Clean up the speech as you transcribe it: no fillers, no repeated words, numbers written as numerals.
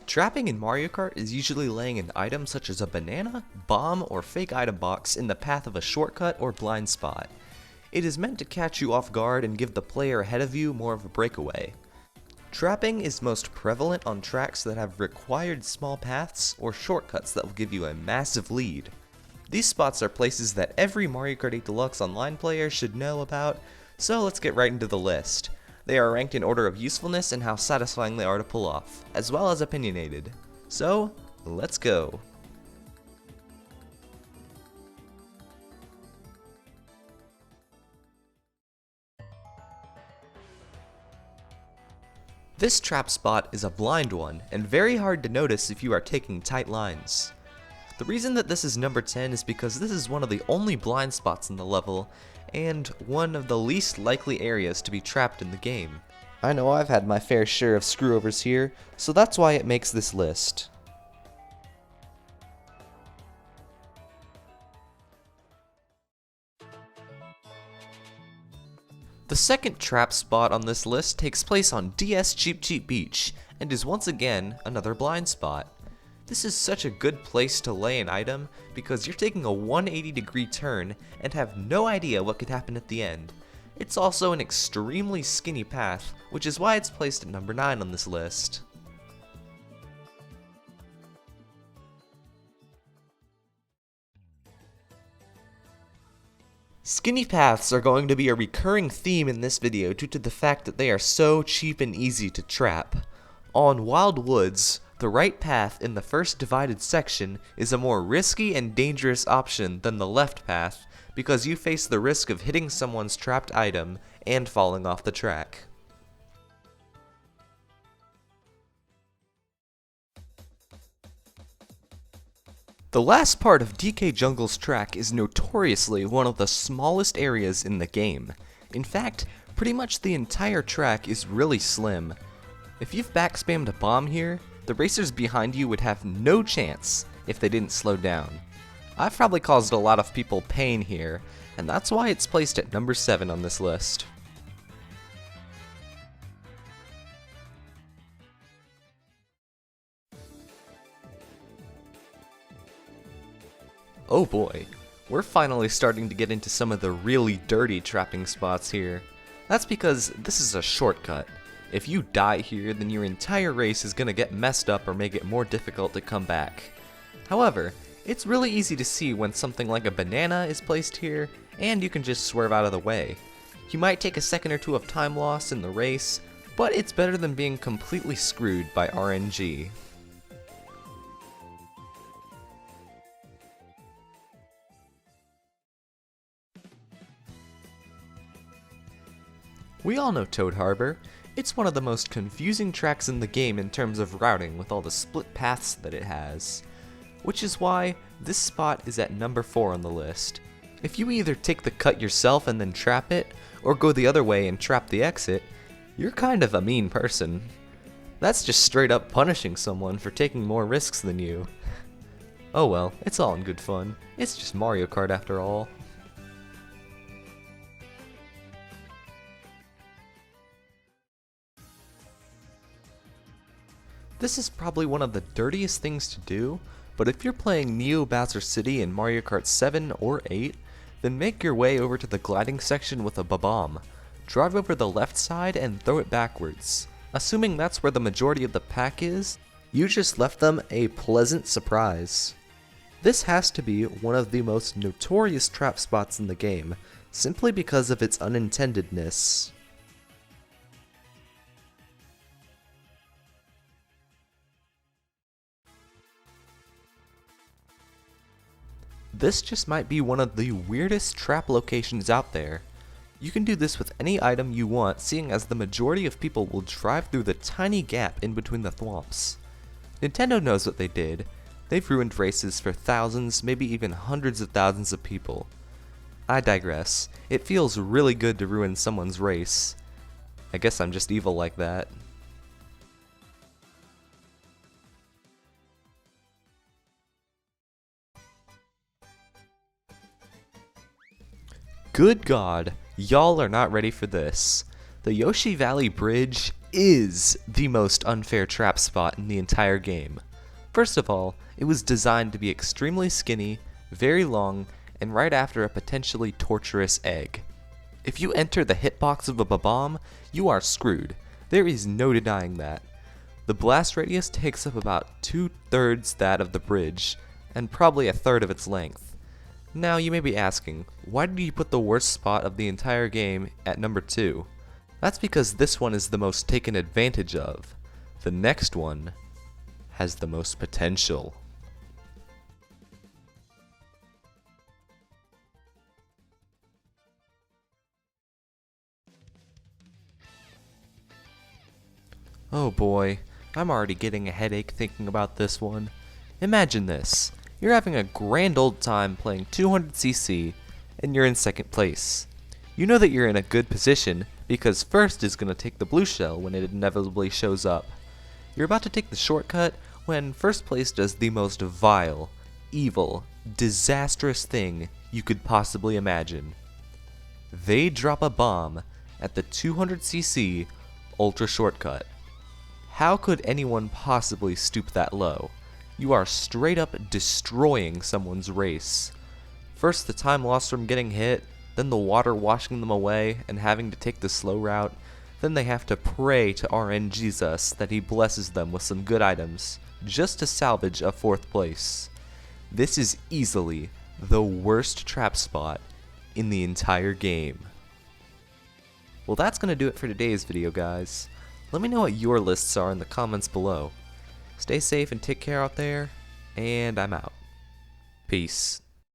Trapping in Mario Kart is usually laying an item such as a banana, bomb, or fake item box in the path of a shortcut or blind spot. It is meant to catch you off guard and give the player ahead of you more of a breakaway. Trapping is most prevalent on tracks that have required small paths or shortcuts that will give you a massive lead. These spots are places that every Mario Kart 8 Deluxe online player should know about, so let's get right into the list. They are ranked in order of usefulness and how satisfying they are to pull off, as well as opinionated. So, let's go. This trap spot is a blind one, and very hard to notice if you are taking tight lines. The reason that this is number 10 is because this is one of the only blind spots in the level, and one of the least likely areas to be trapped in the game. I know I've had my fair share of screwovers here, so that's why it makes this list. The second trap spot on this list takes place on DS Cheep Cheep Beach, and is once again another blind spot. This is such a good place to lay an item because you're taking a 180-degree turn and have no idea what could happen at the end. It's also an extremely skinny path, which is why it's placed at number 9 on this list. Skinny paths are going to be a recurring theme in this video due to the fact that they are so cheap and easy to trap. On Wild Woods, the right path in the first divided section is a more risky and dangerous option than the left path because you face the risk of hitting someone's trapped item and falling off the track. The last part of DK Jungle's track is notoriously one of the smallest areas in the game. In fact, pretty much the entire track is really slim. If you've backspammed a bomb here, the racers behind you would have no chance if they didn't slow down. I've probably caused a lot of people pain here, and that's why it's placed at number 7 on this list. Oh boy, we're finally starting to get into some of the really dirty trapping spots here. That's because this is a shortcut. If you die here, then your entire race is gonna get messed up or make it more difficult to come back. However, it's really easy to see when something like a banana is placed here, and you can just swerve out of the way. You might take a second or two of time loss in the race, but it's better than being completely screwed by RNG. We all know Toad Harbor. It's one of the most confusing tracks in the game in terms of routing with all the split paths that it has. Which is why this spot is at number 4 on the list. If you either take the cut yourself and then trap it, or go the other way and trap the exit, you're kind of a mean person. That's just straight up punishing someone for taking more risks than you. Oh well, it's all in good fun. It's just Mario Kart after all. This is probably one of the dirtiest things to do, but if you're playing Neo Bowser City in Mario Kart 7 or 8, then make your way over to the gliding section with a bomb. Drive over the left side and throw it backwards. Assuming that's where the majority of the pack is, you just left them a pleasant surprise. This has to be one of the most notorious trap spots in the game, simply because of its unintendedness. This just might be one of the weirdest trap locations out there. You can do this with any item you want, seeing as the majority of people will drive through the tiny gap in between the thwomps. Nintendo knows what they did. They've ruined races for thousands, maybe even hundreds of thousands of people. I digress. It feels really good to ruin someone's race. I guess I'm just evil like that. Good God, y'all are not ready for this. The Yoshi Valley Bridge is the most unfair trap spot in the entire game. First of all, it was designed to be extremely skinny, very long, and right after a potentially torturous egg. If you enter the hitbox of a bomb, you are screwed. There is no denying that. The blast radius takes up about 2/3 that of the bridge, and probably 1/3 of its length. Now you may be asking, why did you put the worst spot of the entire game at number 2? That's because this one is the most taken advantage of. The next one has the most potential. Oh boy, I'm already getting a headache thinking about this one. Imagine this. You're having a grand old time playing 200cc and you're in second place. You know that you're in a good position because first is going to take the blue shell when it inevitably shows up. You're about to take the shortcut when first place does the most vile, evil, disastrous thing you could possibly imagine. They drop a bomb at the 200cc ultra shortcut. How could anyone possibly stoop that low? You are straight up destroying someone's race. First the time lost from getting hit, then the water washing them away and having to take the slow route, then they have to pray to RNGesus that he blesses them with some good items, just to salvage a 4th place. This is easily the worst trap spot in the entire game. Well, that's going to do it for today's video, guys. Let me know what your lists are in the comments below. Stay safe and take care out there, and I'm out. Peace.